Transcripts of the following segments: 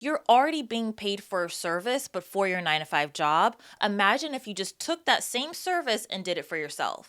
You're already being paid for a service, but for your 9 to 5 job. Imagine if you just took that same service and did it for yourself.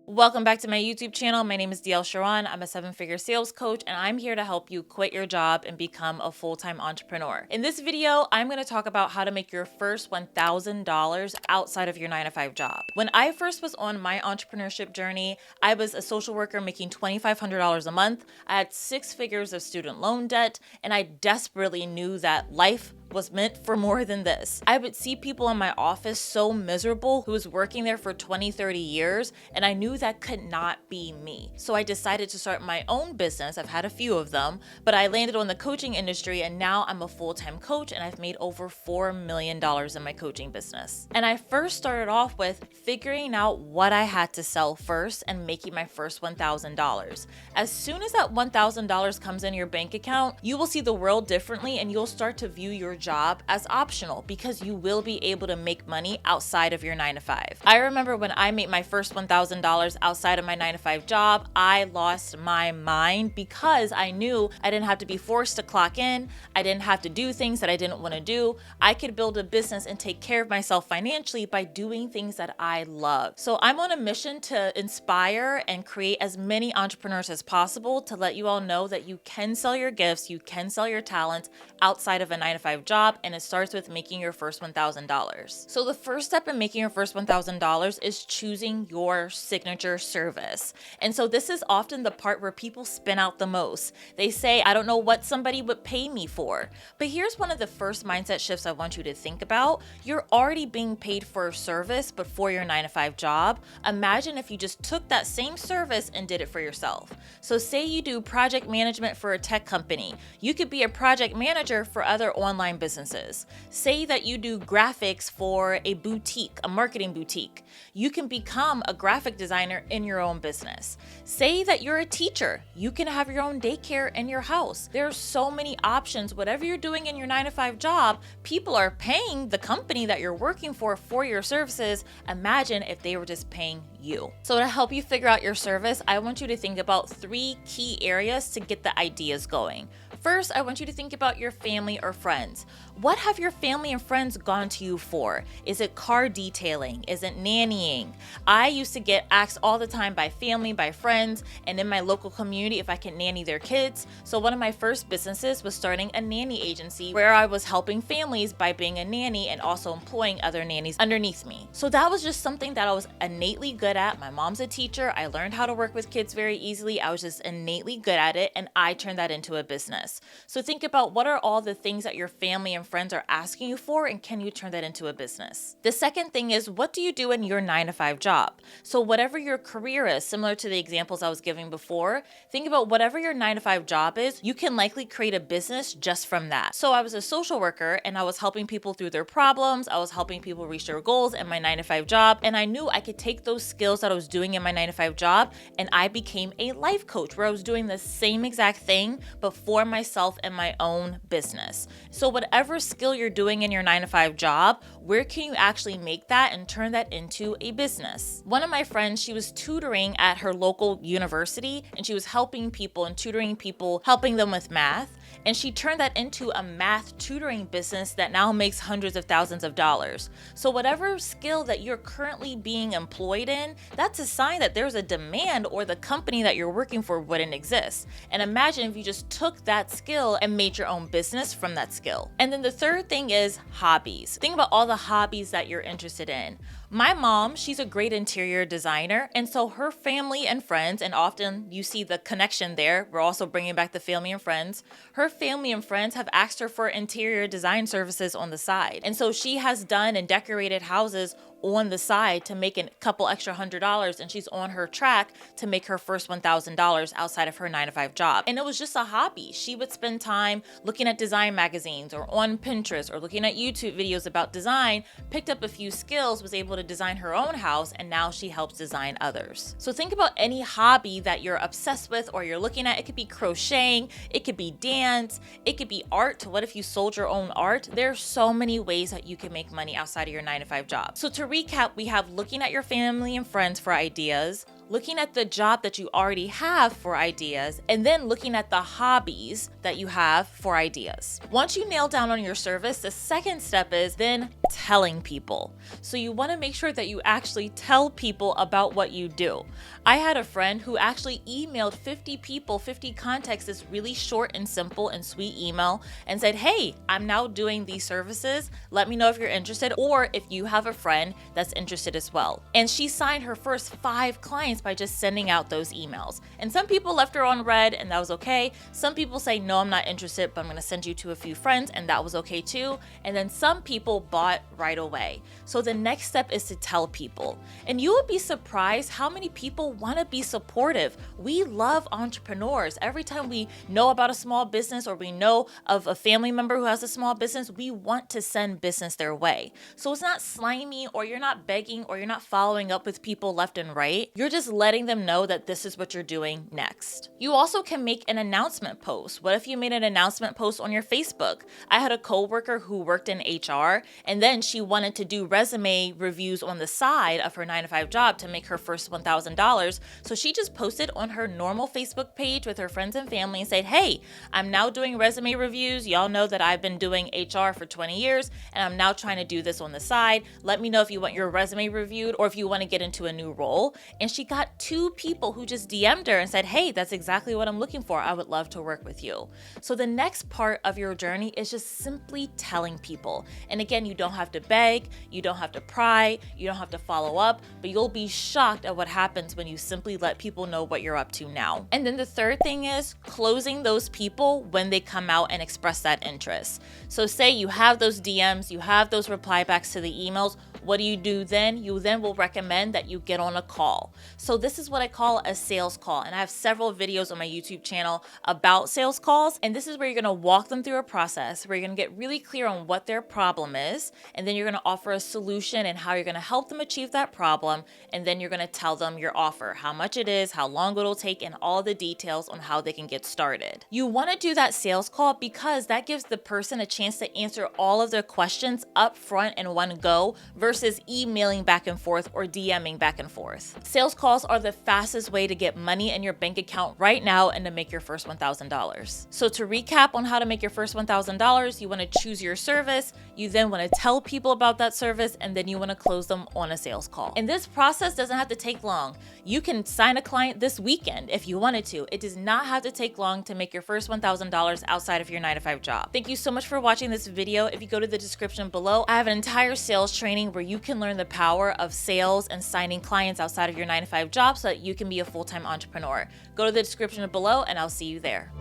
Welcome back to my YouTube channel. My name is Dielle Charon. I'm a 7-figure sales coach, and I'm here to help you quit your job and become a full-time entrepreneur. In this video, I'm going to talk about how to make your first $1,000 outside of your 9 to 5 job. When I first was on my entrepreneurship journey, I was a social worker making $2,500 a month. I had 6 figures of student loan debt, and I desperately knew that life was meant for more than this. I would see people in my office so miserable who was working there for 20, 30 years, and I knew that could not be me. So I decided to start my own business. I've had a few of them, but I landed on the coaching industry, and now I'm a full-time coach, and I've made over $4 million in my coaching business. And I first started off with figuring out what I had to sell first and making my first $1,000. As soon as that $1,000 comes in your bank account, you will see the world differently, and you'll start to view your job as optional because you will be able to make money outside of your 9 to 5. I remember when I made my first $1,000 outside of my 9 to 5 job, I lost my mind because I knew I didn't have to be forced to clock in. I didn't have to do things that I didn't want to do. I could build a business and take care of myself financially by doing things that I love. So I'm on a mission to inspire and create as many entrepreneurs as possible to let you all know that you can sell your gifts, you can sell your talents outside of a 9 to 5 job, and it starts with making your first $1,000. So the first step in making your first $1,000 is choosing your signature service. And so this is often the part where people spin out the most. They say, I don't know what somebody would pay me for. But here's one of the first mindset shifts I want you to think about. You're already being paid for a service, but for your 9 to 5 job. Imagine if you just took that same service and did it for yourself. So say you do project management for a tech company. You could be a project manager for other online businesses. Say that you do graphics for a boutique, a marketing boutique. You can become a graphic designer in your own business. Say that you're a teacher. You can have your own daycare in your house. There are so many options. Whatever you're doing in your 9 to 5 job, people are paying the company that you're working for your services. Imagine if they were just paying you. So to help you figure out your service, I want you to think about 3 key areas to get the ideas going. First, I want you to think about your family or friends. What have your family and friends gone to you for? Is it car detailing? Is it nannying? I used to get asked all the time by family, by friends, and in my local community if I can nanny their kids. So one of my first businesses was starting a nanny agency where I was helping families by being a nanny and also employing other nannies underneath me. So that was just something that I was innately good at. My mom's a teacher. I learned how to work with kids very easily. I was just innately good at it, and I turned that into a business. So think about what are all the things that your family and friends are asking you for, and can you turn that into a business? The second thing is, what do you do in your 9 to 5 job? So whatever your career is, similar to the examples I was giving before, think about whatever your 9 to 5 job is, you can likely create a business just from that. So I was a social worker and I was helping people through their problems. I was helping people reach their goals in my 9 to 5 job. And I knew I could take those skills that I was doing in my 9 to 5 job, and I became a life coach where I was doing the same exact thing, but for myself and my own business. So whatever skill you're doing in your 9 to 5 job, where can you actually make that and turn that into a business? One of my friends, she was tutoring at her local university, and she was helping people and tutoring people, helping them with math. And she turned that into a math tutoring business that now makes hundreds of thousands of dollars. So whatever skill that you're currently being employed in, that's a sign that there's a demand, or the company that you're working for wouldn't exist. And imagine if you just took that skill and made your own business from that skill. And then the third thing is hobbies. Think about all the hobbies that you're interested in. My mom, she's a great interior designer, and so her family and friends, and often you see the connection there, we're also bringing back the family and friends, her family and friends have asked her for interior design services on the side. And so she has done and decorated houses on the side to make a couple extra $100, and she's on her track to make her first $1,000 outside of her 9-to-5 job. And it was just a hobby. She would spend time looking at design magazines or on Pinterest or looking at YouTube videos about design, picked up a few skills, was able to design her own house, and now she helps design others. So think about any hobby that you're obsessed with or you're looking at. It could be crocheting, it could be dance, it could be art. What if you sold your own art? There's so many ways that you can make money outside of your 9-to-5 job. So to recap, we have looking at your family and friends for ideas, looking at the job that you already have for ideas, and then looking at the hobbies that you have for ideas. Once you nail down on your service, the second step is then telling people. So you want to make sure that you actually tell people about what you do. I had a friend who actually emailed 50 people, 50 contacts, this really short and simple and sweet email, and said, hey, I'm now doing these services. Let me know if you're interested, or if you have a friend that's interested as well. And she signed her first 5 clients by just sending out those emails. And some people left her on red, and that was okay. Some people say, no, I'm not interested, but I'm gonna send you to a few friends, and that was okay too. And then some people bought right away. So the next step is to tell people. And you would be surprised how many people wanna be supportive. We love entrepreneurs. Every time we know about a small business or we know of a family member who has a small business, we want to send business their way. So it's not slimy, or you're not begging, or you're not following up with people left and right. You're just letting them know that this is what you're doing next. You also can make an announcement post. What if you made an announcement post on your Facebook? I had a coworker who worked in HR, and then she wanted to do resume reviews on the side of her 9-to-5 job to make her first $1,000. So she just posted on her normal Facebook page with her friends and family and said, hey, I'm now doing resume reviews. Y'all know that I've been doing HR for 20 years, and I'm now trying to do this on the side. Let me know if you want your resume reviewed or if you want to get into a new role. And she got 2 people who just DM'd her and said, hey, that's exactly what I'm looking for. I would love to work with you. So the next part of your journey is just simply telling people. And again, you don't have to beg, you don't have to pry, you don't have to follow up, but you'll be shocked at what happens when you simply let people know what you're up to now. And then the third thing is closing those people when they come out and express that interest. So say you have those DMs, you have those reply backs to the emails. What do you do then? You then will recommend that you get on a call. So this is what I call a sales call. And I have several videos on my YouTube channel about sales calls. And this is where you're gonna walk them through a process where you're gonna get really clear on what their problem is. And then you're gonna offer a solution and how you're gonna help them achieve that problem. And then you're gonna tell them your offer, how much it is, how long it'll take, and all the details on how they can get started. You wanna do that sales call because that gives the person a chance to answer all of their questions up front in one go versus emailing back and forth or DMing back and forth. Sales calls are the fastest way to get money in your bank account right now and to make your first $1,000. So to recap on how to make your first $1,000, you want to choose your service, you then want to tell people about that service, and then you want to close them on a sales call. And this process doesn't have to take long. You can sign a client this weekend if you wanted to. It does not have to take long to make your first $1,000 outside of your 9-to-5 job. Thank you so much for watching this video. If you go to the description below, I have an entire sales training where you can learn the power of sales and signing clients outside of your 9-to-5 job so that you can be a full-time entrepreneur. Go to the description below and I'll see you there.